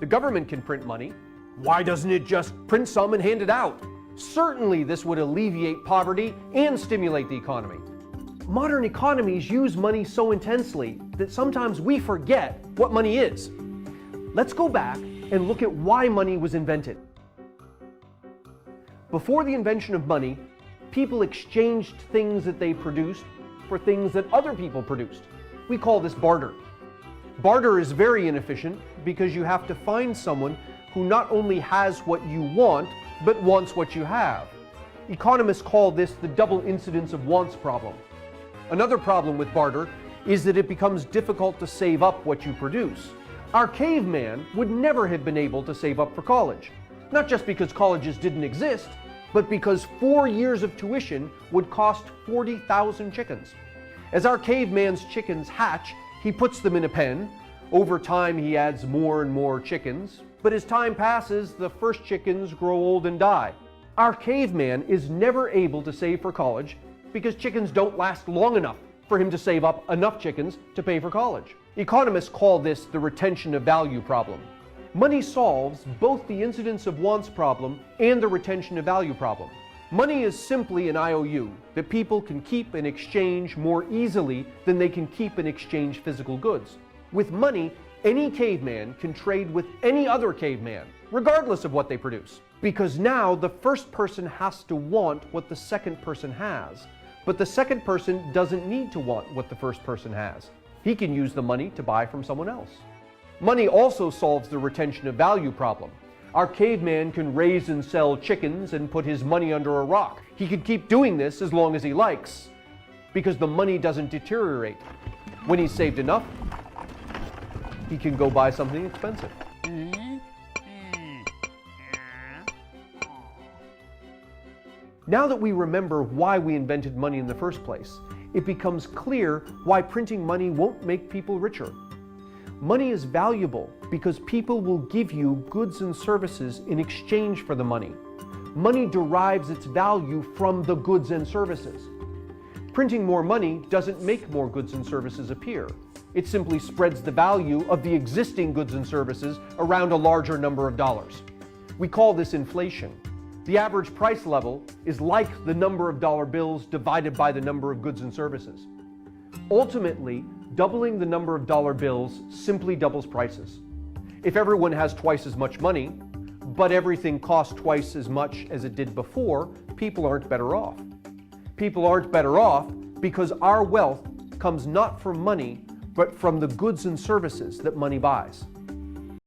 The government can print money. Why doesn't it just print some and hand it out? Certainly this would alleviate poverty and stimulate the economy. Modern economies use money so intensely that sometimes we forget what money is. Let's go back and look at why money was invented. Before the invention of money, people exchanged things that they produced for things that other people produced. We call this barter. Barter is very inefficient because you have to find someone who not only has what you want, but wants what you have. Economists call this the double incidence of wants problem. Another problem with barter is that it becomes difficult to save up what you produce. Our caveman would never have been able to save up for college. Not just because colleges didn't exist, but because 4 years of tuition would cost 40,000 chickens. As our caveman's chickens hatch, he puts them in a pen. Over time, he adds more and more chickens. But as time passes, the first chickens grow old and die. Our caveman is never able to save for college because chickens don't last long enough for him to save up enough chickens to pay for college. Economists call this the retention of value problem. Money solves both the incidence of wants problem and the retention of value problem. Money is simply an IOU that people can keep and exchange more easily than they can keep and exchange physical goods. With money, any caveman can trade with any other caveman, regardless of what they produce. Because now the first person has to want what the second person has, but the second person doesn't need to want what the first person has. He can use the money to buy from someone else. Money also solves the retention of value problem. Our caveman can raise and sell chickens and put his money under a rock. He can keep doing this as long as he likes, because the money doesn't deteriorate. When he's saved enough, he can go buy something expensive. Now that we remember why we invented money in the first place, it becomes clear why printing money won't make people richer. Money is valuable because people will give you goods and services in exchange for the money. Money derives its value from the goods and services. Printing more money doesn't make more goods and services appear. It simply spreads the value of the existing goods and services around a larger number of dollars. We call this inflation. The average price level is like the number of dollar bills divided by the number of goods and services. Ultimately, doubling the number of dollar bills simply doubles prices. If everyone has twice as much money, but everything costs twice as much as it did before, people aren't better off. People aren't better off because our wealth comes not from money, but from the goods and services that money buys.